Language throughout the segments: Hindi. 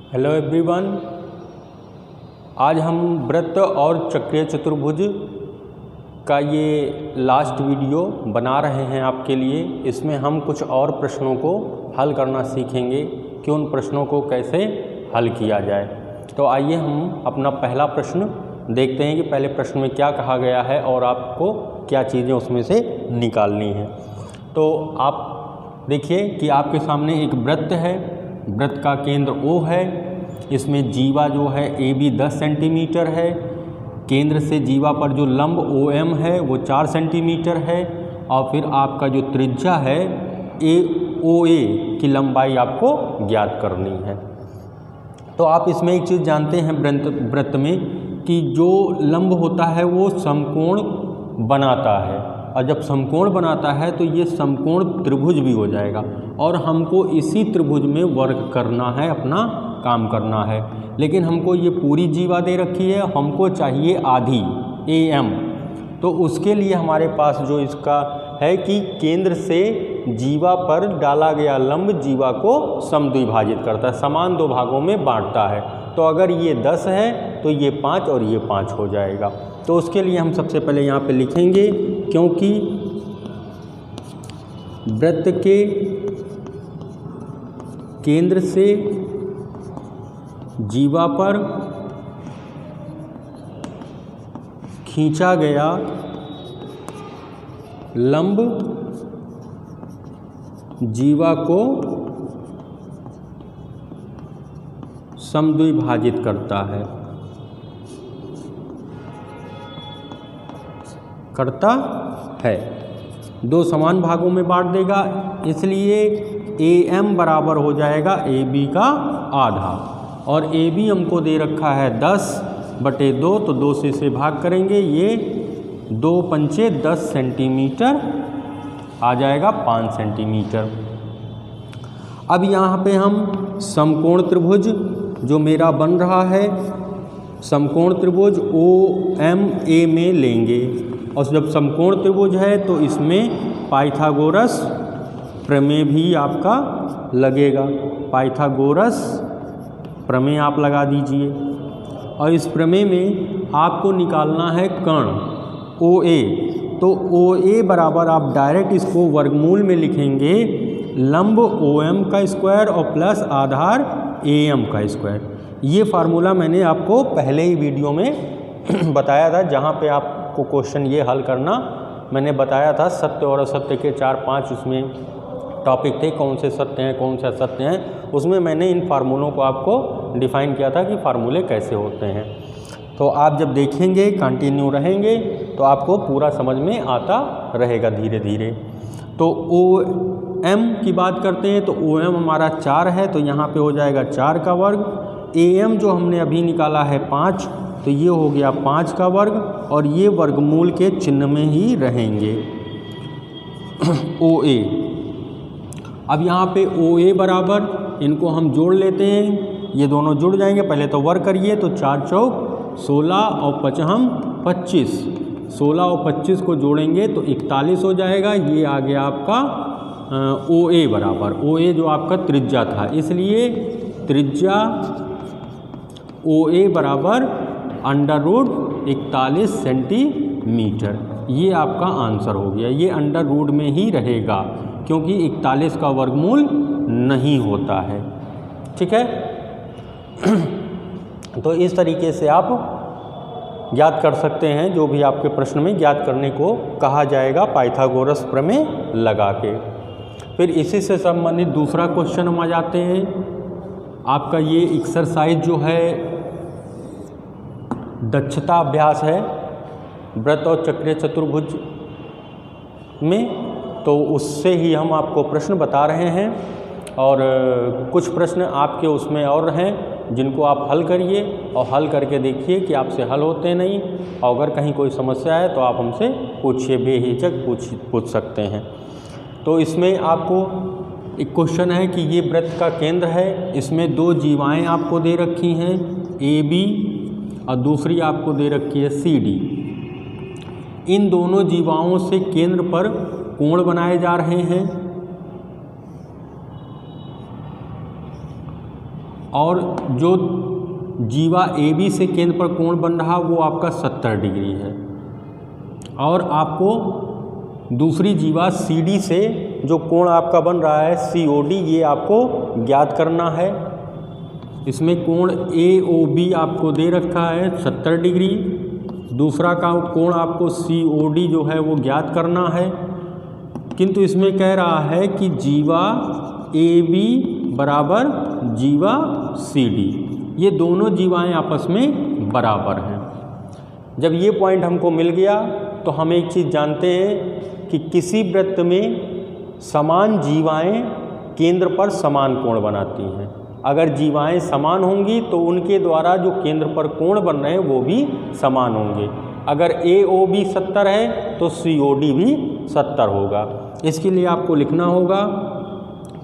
हेलो एवरीवन, आज हम वृत्त और चक्रीय चतुर्भुज का ये लास्ट वीडियो बना रहे हैं आपके लिए। इसमें हम कुछ और प्रश्नों को हल करना सीखेंगे कि उन प्रश्नों को कैसे हल किया जाए। तो आइए हम अपना पहला प्रश्न देखते हैं कि पहले प्रश्न में क्या कहा गया है और आपको क्या चीज़ें उसमें से निकालनी हैं। तो आप देखिए कि आपके सामने एक वृत्त है, वृत्त का केंद्र O है, इसमें जीवा जो है AB 10 सेंटीमीटर है, केंद्र से जीवा पर जो लंब OM है वो 4 सेंटीमीटर है, और फिर आपका जो त्रिज्या है OA की लंबाई आपको ज्ञात करनी है। तो आप इसमें एक चीज़ जानते हैं वृत्त में कि जो लंब होता है वो समकोण बनाता है, और जब समकोण बनाता है तो ये समकोण त्रिभुज भी हो जाएगा, और हमको इसी त्रिभुज में वर्ग करना है, अपना काम करना है। लेकिन हमको ये पूरी जीवा दे रखी है, हमको चाहिए आधी AM। तो उसके लिए हमारे पास जो इसका है कि केंद्र से जीवा पर डाला गया लंब जीवा को समद्विभाजित करता है, समान दो भागों में बांटता है। तो अगर ये 10 है तो ये 5 और ये 5 हो जाएगा। तो उसके लिए हम सबसे पहले यहाँ पे लिखेंगे, क्योंकि वृत्त के केंद्र से जीवा पर खींचा गया लंब जीवा को समद्विभाजित करता है, दो समान भागों में बांट देगा, इसलिए AM बराबर हो जाएगा AB का आधा, और AB हमको दे रखा है 10/2, तो 2 से इसे भाग करेंगे, ये 2 पंचे 10 सेंटीमीटर आ जाएगा 5 सेंटीमीटर। अब यहाँ पे हम समकोण त्रिभुज जो मेरा बन रहा है, समकोण त्रिभुज OMA में लेंगे, और जब समकोण त्रिभुज है तो इसमें पाइथागोरस प्रमेय भी आपका लगेगा। पाइथागोरस प्रमेय आप लगा दीजिए, और इस प्रमेय में आपको निकालना है कर्ण OA। तो OA बराबर आप डायरेक्ट इसको वर्गमूल में लिखेंगे लंब OM का स्क्वायर और प्लस आधार AM का स्क्वायर। ये फार्मूला मैंने आपको पहले ही वीडियो में बताया था, जहाँ पे आपको क्वेश्चन ये हल करना मैंने बताया था। सत्य और असत्य के 4-5 उसमें टॉपिक थे, कौन से सत्य हैं कौन से असत्य हैं, उसमें मैंने इन फार्मूलों को आपको डिफ़ाइन किया था कि फार्मूले कैसे होते हैं। तो आप जब देखेंगे, कंटिन्यू रहेंगे, तो आपको पूरा समझ में आता रहेगा धीरे धीरे। तो OM की बात करते हैं, तो OM हमारा 4 है, तो यहाँ पे हो जाएगा 4 का वर्ग। AM जो हमने अभी निकाला है 5, तो ये हो गया 5 का वर्ग, और ये वर्गमूल के चिन्ह में ही रहेंगे OA। अब यहाँ पे OA बराबर, इनको हम जोड़ लेते हैं, ये दोनों जुड़ जाएंगे। पहले तो वर्ग करिए, तो 4 चौक 16 और 5 25, 16 और 25 को जोड़ेंगे तो 41 हो जाएगा। ये आ गया आपका OA बराबर, OA जो आपका त्रिज्या था, इसलिए त्रिज्या OA बराबर √41 सेंटीमीटर। ये आपका आंसर हो गया। ये √ में ही रहेगा, क्योंकि 41 का वर्गमूल नहीं होता है। ठीक है। तो इस तरीके से आप ज्ञात कर सकते हैं, जो भी आपके प्रश्न में ज्ञात करने को कहा जाएगा पाइथागोरस प्रमेय लगा के। फिर इसी से संबंधित दूसरा क्वेश्चन हम आ जाते हैं। आपका ये एक्सरसाइज जो है दक्षता अभ्यास है वृत्त और चक्रीय चतुर्भुज में, तो उससे ही हम आपको प्रश्न बता रहे हैं, और कुछ प्रश्न आपके उसमें और हैं जिनको आप हल करिए, और हल करके देखिए कि आपसे हल होते नहीं, और अगर कहीं कोई समस्या है तो आप हमसे पूछिए, बेहिचक पूछ सकते हैं। तो इसमें आपको एक क्वेश्चन है कि ये वृत्त का केंद्र है, इसमें 2 जीवाएँ आपको दे रखी हैं AB, और दूसरी आपको दे रखी है CD। इन दोनों जीवाओं से केंद्र पर कोण बनाए जा रहे हैं, और जो जीवा AB से केंद्र पर कोण बन रहा वो आपका 70 डिग्री है। और आपको दूसरी जीवा CD से जो कोण आपका बन रहा है COD, ये आपको ज्ञात करना है। इसमें कोण AOB आपको दे रखा है 70 डिग्री, दूसरा का कोण आपको COD जो है वो ज्ञात करना है। किंतु इसमें कह रहा है कि जीवा AB बराबर जीवा CD, ये दोनों जीवाएं आपस में बराबर हैं। जब ये पॉइंट हमको मिल गया तो हम एक चीज़ जानते हैं कि किसी वृत्त में समान जीवाएं केंद्र पर समान कोण बनाती हैं। अगर जीवाएं समान होंगी तो उनके द्वारा जो केंद्र पर कोण बन रहे हैं वो भी समान होंगे। अगर AOB 70 है तो COD भी 70 होगा। इसके लिए आपको लिखना होगा,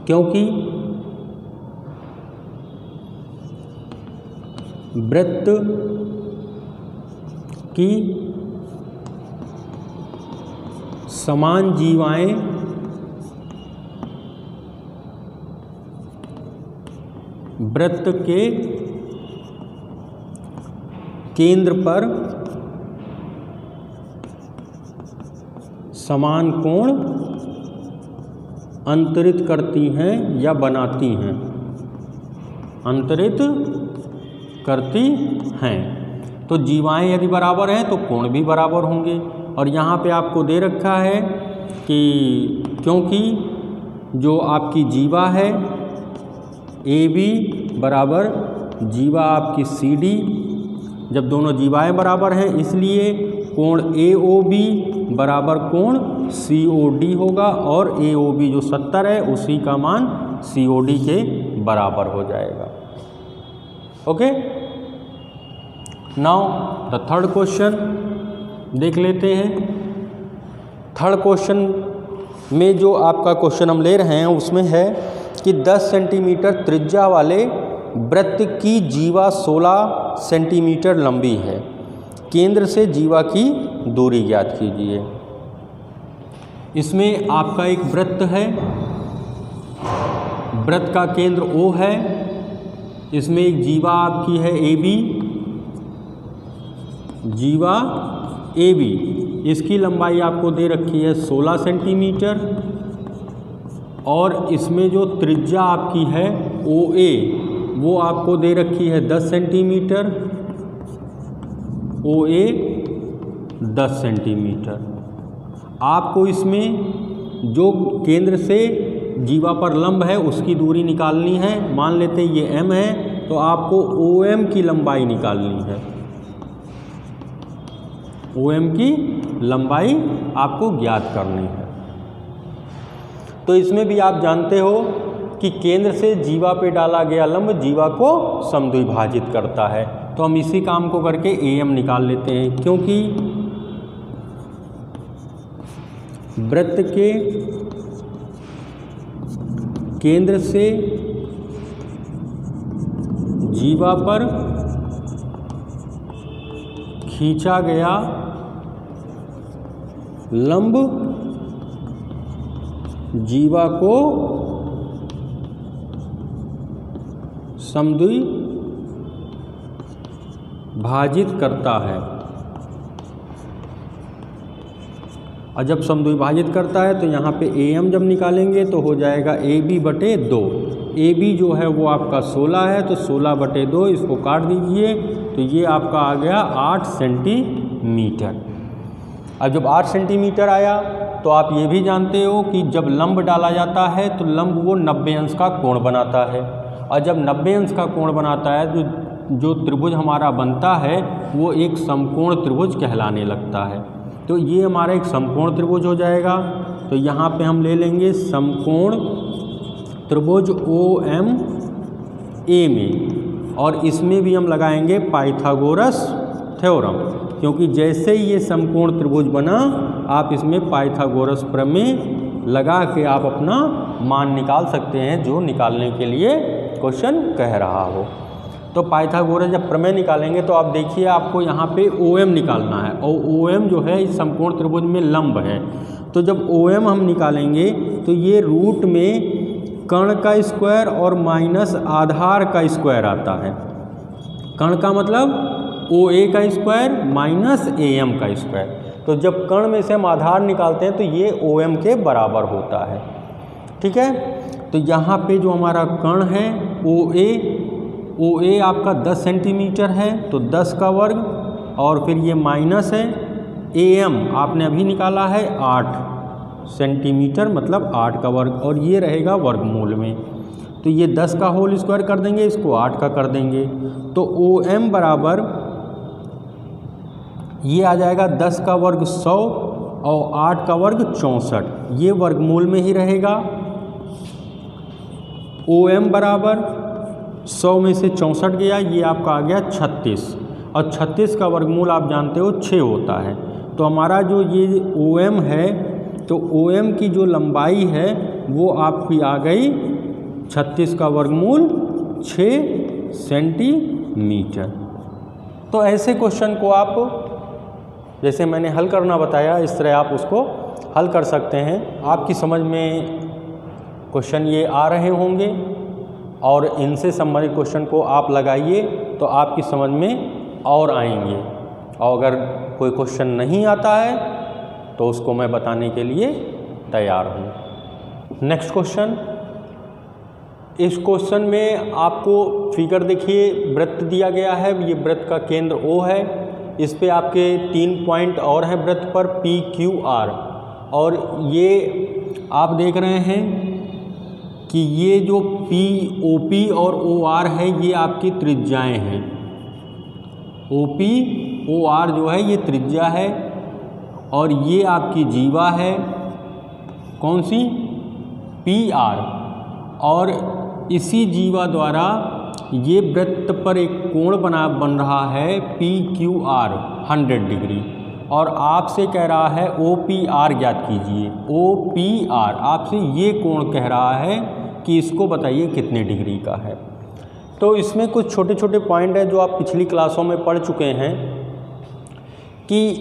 क्योंकि वृत्त की समान जीवाएं वृत्त के केंद्र पर समान कोण अंतरित करती हैं या बनाती हैं, अंतरित करती हैं। तो जीवाएं यदि बराबर हैं तो कोण भी बराबर होंगे। और यहाँ पे आपको दे रखा है कि क्योंकि जो आपकी जीवा है AB बराबर जीवा आपकी CD, जब दोनों जीवाएं बराबर हैं इसलिए कोण AOB बराबर कोण COD होगा, और AOB जो 70 है उसी का मान COD के बराबर हो जाएगा। Okay, now the third question देख लेते हैं। थर्ड क्वेश्चन में जो आपका क्वेश्चन हम ले रहे हैं उसमें है कि 10 सेंटीमीटर त्रिज्या वाले वृत्त की जीवा 16 सेंटीमीटर लंबी है, केंद्र से जीवा की दूरी ज्ञात कीजिए। इसमें आपका एक वृत्त है, वृत्त का केंद्र O है, इसमें एक जीवा आपकी है AB, जीवा AB, इसकी लंबाई आपको दे रखी है 16 सेंटीमीटर, और इसमें जो त्रिज्या आपकी है OA वो आपको दे रखी है 10 सेंटीमीटर, OA 10 सेंटीमीटर। आपको इसमें जो केंद्र से जीवा पर लंब है उसकी दूरी निकालनी है। मान लेते ये M है तो आपको OM की लंबाई निकालनी है, OM की लंबाई आपको ज्ञात करनी है। तो इसमें भी आप जानते हो कि केंद्र से जीवा पे डाला गया लंब जीवा को समद्विभाजित करता है, तो हम इसी काम को करके AM निकाल लेते हैं। क्योंकि वृत्त के केंद्र से जीवा पर खींचा गया लंब जीवा को समद्विभाजित करता है, और जब समद्विभाजित करता है तो यहाँ पे AM जब निकालेंगे तो हो जाएगा AB/2। AB जो है वो आपका 16 है तो 16/2 इसको काट दीजिए तो ये आपका आ गया 8 सेंटीमीटर। अब जब 8 सेंटीमीटर आया तो आप ये भी जानते हो कि जब लंब डाला जाता है तो लंब वो 90 अंश का कोण बनाता है, और जब 90 अंश का कोण बनाता है तो जो त्रिभुज हमारा बनता है वो एक समकोण त्रिभुज कहलाने लगता है। तो ये हमारा एक समकोण त्रिभुज हो जाएगा। तो यहाँ पे हम ले लेंगे समकोण त्रिभुज OMA में, और इसमें भी हम लगाएंगे पाइथागोरस थ्योरम, क्योंकि जैसे ही ये समकोण त्रिभुज बना आप इसमें पाइथागोरस प्रमेय लगा के आप अपना मान निकाल सकते हैं जो निकालने के लिए क्वेश्चन कह रहा हो। तो पाइथागोरस जब प्रमेय निकालेंगे तो आप देखिए आपको यहाँ पे OM निकालना है, और OM जो है इस समकोण त्रिभुज में लंब है। तो जब OM हम निकालेंगे तो ये रूट में कर्ण का स्क्वायर और माइनस आधार का स्क्वायर आता है। कर्ण का मतलब OA का स्क्वायर माइनस AM का स्क्वायर। तो जब कर्ण में से हम आधार निकालते हैं तो ये OM के बराबर होता है। ठीक है, तो यहाँ पे जो हमारा कर्ण है OA आपका 10 सेंटीमीटर है, तो 10 का वर्ग, और फिर ये माइनस है AM आपने अभी निकाला है 8 सेंटीमीटर मतलब 8 का वर्ग, और ये रहेगा वर्गमूल में। तो ये 10 का होल स्क्वायर कर देंगे, इसको 8 का कर देंगे, तो OM बराबर ये आ जाएगा 10 का वर्ग 100 और 8 का वर्ग 64, ये वर्गमूल में ही रहेगा। OM बराबर 100 में से 64 गया, ये आपका आ गया 36, और 36 का वर्गमूल आप जानते हो 6 होता है। तो हमारा जो ये OM है, तो OM की जो लंबाई है वो आपकी आ गई 36 का वर्गमूल 6 सेंटीमीटर। तो ऐसे क्वेश्चन को आप जैसे मैंने हल करना बताया, इस तरह आप उसको हल कर सकते हैं। आपकी समझ में क्वेश्चन ये आ रहे होंगे, और इनसे संबंधित क्वेश्चन को आप लगाइए तो आपकी समझ में और आएंगे। और अगर कोई क्वेश्चन नहीं आता है तो उसको मैं बताने के लिए तैयार हूँ। नेक्स्ट क्वेश्चन, इस क्वेश्चन में आपको फिगर देखिए, वृत्त दिया गया है, ये वृत्त का केंद्र O है, इस पे आपके 3 पॉइंट और हैं वृत्त पर PQR, और ये आप देख रहे हैं कि ये जो OP और OR है ये आपकी त्रिज्याएं हैं। OP OR जो है ये त्रिज्या है, और ये आपकी जीवा है, कौन सी, PR, और इसी जीवा द्वारा ये वृत्त पर एक कोण बन रहा है PQR 100 डिग्री, और आपसे कह रहा है OPR ज्ञात कीजिए। OPR आपसे ये कोण कह रहा है कि इसको बताइए कितने डिग्री का है। तो इसमें कुछ छोटे छोटे पॉइंट हैं जो आप पिछली क्लासों में पढ़ चुके हैं कि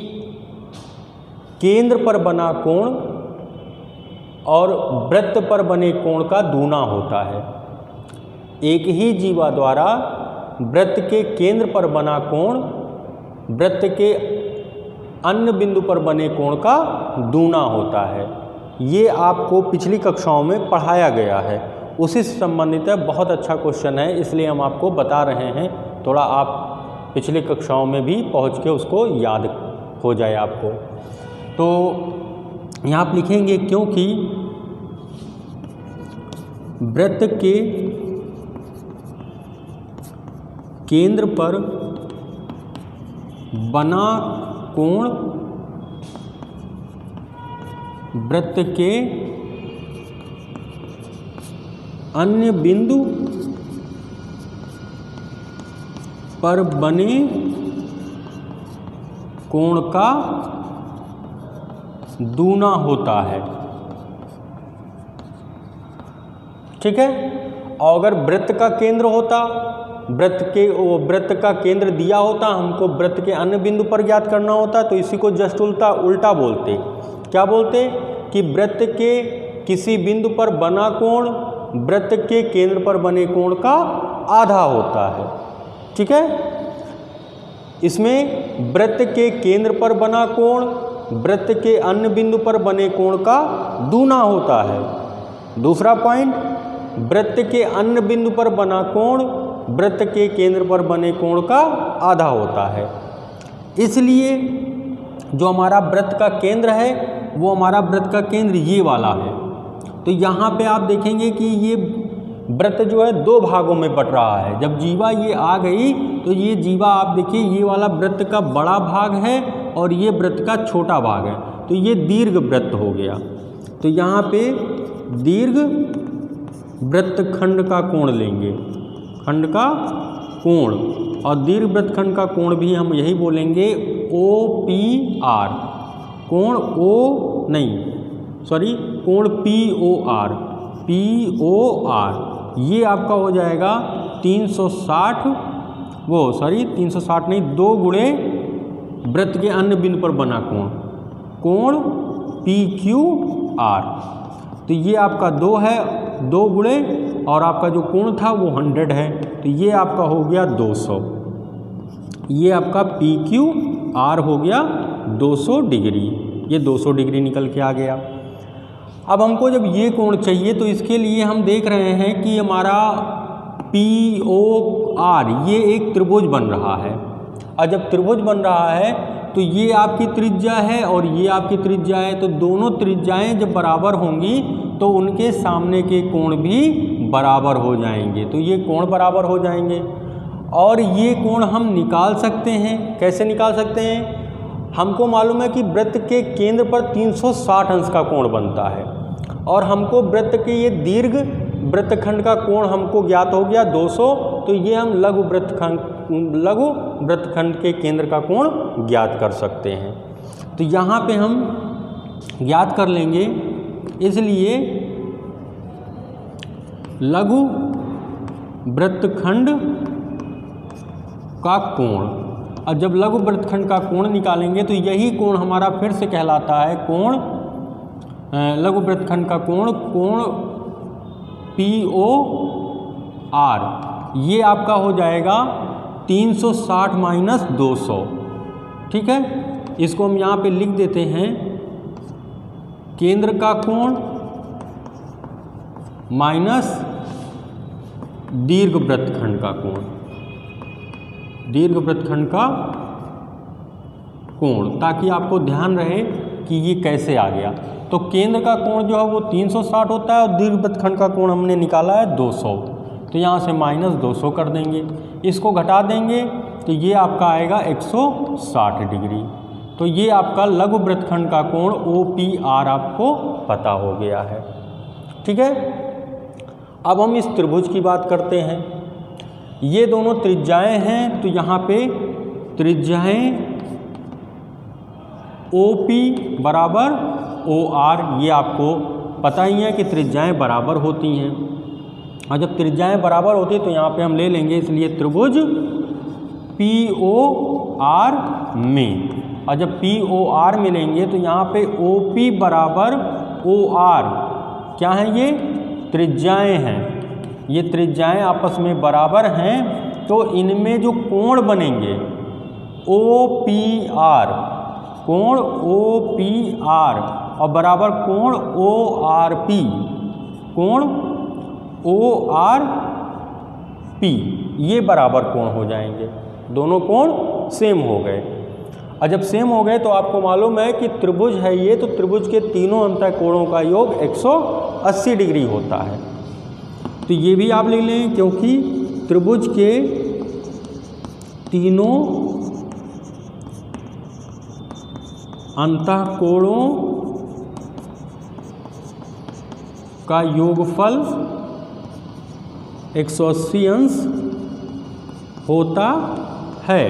केंद्र पर बना कोण और वृत्त पर बने कोण का दूना होता है। एक ही जीवा द्वारा वृत्त के केंद्र पर बना कोण वृत्त के अन्य बिंदु पर बने कोण का दूना होता है। ये आपको पिछली कक्षाओं में पढ़ाया गया है, उसी से संबंधित है। बहुत अच्छा क्वेश्चन है, इसलिए हम आपको बता रहे हैं, थोड़ा आप पिछली कक्षाओं में भी पहुंच के उसको याद हो जाए आपको। तो यहाँ आप लिखेंगे क्योंकि वृत्त के केंद्र पर बना कोण वृत्त के अन्य बिंदु पर बने कोण का दूना होता है। ठीक है, और अगर वृत्त का केंद्र होता, वृत्त का केंद्र दिया होता, हमको वृत्त के अन्य बिंदु पर ज्ञात करना होता, तो इसी को जस्ट उल्टा बोलते। क्या बोलते कि वृत्त के किसी बिंदु पर बना कोण वृत्त के केंद्र पर बने कोण का आधा होता है। ठीक है, इसमें वृत्त के केंद्र पर बना कोण वृत्त के अन्य बिंदु पर बने कोण का दूना होता है। दूसरा पॉइंट, वृत्त के अन्य बिंदु पर बना कोण वृत्त के केंद्र पर बने कोण का आधा होता है। इसलिए जो हमारा वृत्त का केंद्र है वो हमारा वृत्त का केंद्र ये वाला है। तो यहाँ पे आप देखेंगे कि ये वृत्त जो है 2 भागों में बट रहा है। जब जीवा ये आ गई तो ये जीवा आप देखिए ये वाला वृत्त का बड़ा भाग है और ये वृत्त का छोटा भाग है, तो ये दीर्घ वृत्त हो गया। तो यहाँ पे दीर्घ वृत्तखंड का कोण लेंगे, खंड का कोण, और दीर्घ वृत्तखंड का कोण भी हम यही बोलेंगे OPR, कोण कोण POR, ये आपका हो जाएगा 360 नहीं, 2 गुणे वृत्त के अन्य बिंदु पर बना कोण PQR। तो ये आपका 2 है 2 गुणे और आपका जो कोण था वो 100 है, तो ये आपका हो गया 200। ये आपका PQR हो गया 200 डिग्री, ये 200 डिग्री निकल के आ गया। अब हमको जब ये कोण चाहिए तो इसके लिए हम देख रहे हैं कि हमारा POR ये एक त्रिभुज बन रहा है, और जब त्रिभुज बन रहा है तो ये आपकी त्रिज्या है और ये आपकी त्रिज्या है, तो दोनों त्रिज्याएं जब बराबर होंगी तो उनके सामने के कोण भी बराबर हो जाएंगे, तो ये कोण बराबर हो जाएंगे। और ये कोण हम निकाल सकते हैं, कैसे निकाल सकते हैं? हमको मालूम है कि वृत्त के केंद्र पर 360 अंश का कोण बनता है, और हमको वृत्त के ये दीर्घ वृत्तखंड का कोण हमको ज्ञात हो गया 200, तो ये हम लघु वृत्तखंड के केंद्र का कोण ज्ञात कर सकते हैं। तो यहाँ पे हम ज्ञात कर लेंगे, इसलिए लघु वृत्तखंड का कोण, और जब लघु वृत्तखंड का कोण निकालेंगे तो यही कोण हमारा फिर से कहलाता है कोण, लघु वृत्तखंड का कोण, कोण POR, ये आपका हो जाएगा 360 माइनस 200। ठीक है, इसको हम यहाँ पे लिख देते हैं, केंद्र का कोण माइनस दीर्घ वृत्तखंड का कोण, दीर्घ वृत्तखंड का कोण, ताकि आपको ध्यान रहे कि ये कैसे आ गया। तो केंद्र का कोण जो है वो 360 होता है और दीर्घ वृत्तखंड का कोण हमने निकाला है 200, तो यहाँ से माइनस 200 कर देंगे, इसको घटा देंगे तो ये आपका आएगा 160 डिग्री। तो ये आपका लघु वृत्तखंड का कोण OPR आपको पता हो गया है। ठीक है, अब हम इस त्रिभुज की बात करते हैं। ये दोनों त्रिज्याएं हैं, तो यहाँ पे त्रिज्याएं OP बराबर OR, ये आपको पता ही है कि त्रिज्याएं बराबर होती हैं, और जब त्रिज्याएं बराबर होती हैं तो यहाँ पे हम ले लेंगे, इसलिए त्रिभुज POR में, और जब POR में लेंगे तो यहाँ पे OP बराबर OR, क्या है ये? त्रिज्याएं हैं, ये त्रिज्याएं आपस में बराबर हैं, तो इनमें जो कोण बनेंगे OPR, कोण OPR और बराबर कोण ORP, कोण ORP, ये बराबर कोण हो जाएंगे, दोनों कोण सेम हो गए। और जब सेम हो गए तो आपको मालूम है कि त्रिभुज है ये, तो त्रिभुज के तीनों अंतःकोणों का योग 180 डिग्री होता है, तो ये भी आप लिख लें, क्योंकि त्रिभुज के तीनों अंतःकोणों का योगफल 180 अंश होता है।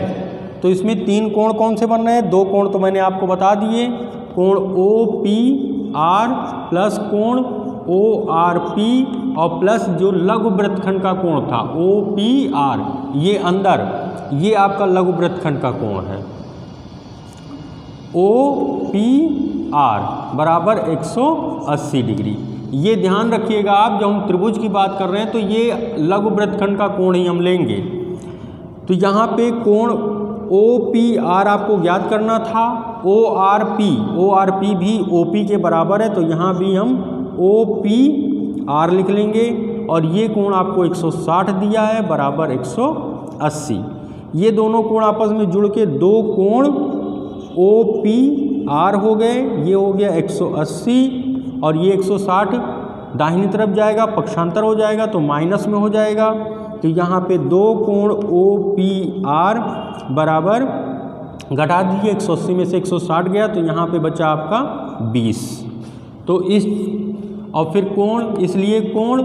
तो इसमें 3 कोण कौन से बन रहे हैं? 2 कोण तो मैंने आपको बता दिए, कोण OPR प्लस कोण ORP और प्लस जो लघु वृत्तखंड का कोण था OPR, ये अंदर, ये आपका लघु वृत्तखंड का कोण है OPR बराबर 180 डिग्री। ये ध्यान रखिएगा आप, जब हम त्रिभुज की बात कर रहे हैं तो ये लघु वृत्तखंड का कोण ही हम लेंगे। तो यहाँ पे कोण OPR आपको ज्ञात करना था, ORP भी OP के बराबर है, तो यहाँ भी हम OPR लिख लेंगे, और ये कोण आपको 160 दिया है बराबर 180। ये दोनों कोण आपस में जुड़ के 2 कोण OPR हो गए, ये हो गया 180 और ये 160 दाहिनी तरफ जाएगा, पक्षांतर हो जाएगा तो माइनस में हो जाएगा। तो यहाँ पे 2 कोण OPR बराबर, घटा दीजिए 180 में से 160 गया, तो यहाँ पे बचा आपका 20। तो इस और फिर कोण, इसलिए कोण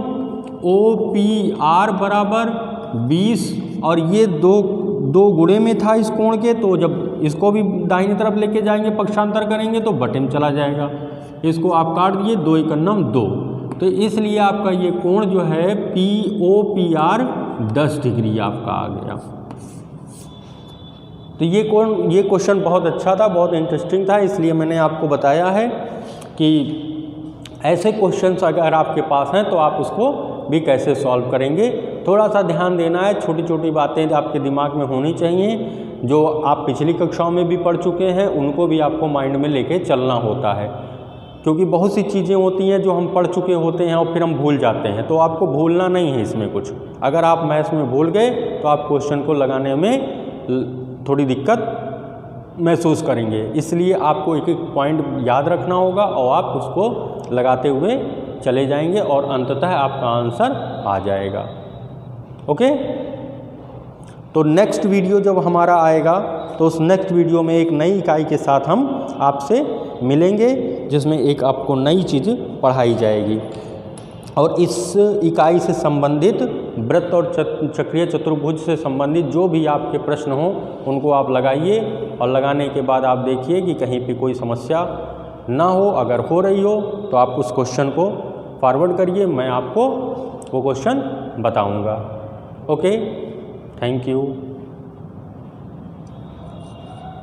OPR बराबर 20, और ये दो गुणे में था इस कोण के, तो जब इसको भी दाहिनी तरफ लेके जाएंगे पक्षांतर करेंगे तो बटे में चला जाएगा, इसको आप काट दिए, 2 × 9 2, तो इसलिए आपका ये कोण जो है POPR 10 डिग्री आपका आ गया। तो ये क्वेश्चन बहुत अच्छा था, बहुत इंटरेस्टिंग था, इसलिए मैंने आपको बताया है कि ऐसे क्वेश्चंस अगर आपके पास हैं तो आप उसको भी कैसे सॉल्व करेंगे। थोड़ा सा ध्यान देना है, छोटी छोटी बातें आपके दिमाग में होनी चाहिए, जो आप पिछली कक्षाओं में भी पढ़ चुके हैं उनको भी आपको माइंड में लेके चलना होता है, क्योंकि बहुत सी चीज़ें होती हैं जो हम पढ़ चुके होते हैं और फिर हम भूल जाते हैं, तो आपको भूलना नहीं है इसमें कुछ। अगर आप मैथ्स में भूल गए तो आप क्वेश्चन को लगाने में थोड़ी दिक्कत महसूस करेंगे, इसलिए आपको एक एक पॉइंट याद रखना होगा और आप उसको लगाते हुए चले जाएंगे और अंततः आपका आंसर आ जाएगा। ओके, तो नेक्स्ट वीडियो जब हमारा आएगा तो उस नेक्स्ट वीडियो में एक नई इकाई के साथ हम आपसे मिलेंगे, जिसमें एक आपको नई चीज़ पढ़ाई जाएगी। और इस इकाई से संबंधित वृत्त और चक्रीय चतुर्भुज से संबंधित जो भी आपके प्रश्न हों उनको आप लगाइए, और लगाने के बाद आप देखिए कि कहीं पे कोई समस्या ना हो। अगर हो रही हो तो आप उस क्वेश्चन को फॉरवर्ड करिए, मैं आपको वो क्वेश्चन बताऊंगा। Okay, thank you.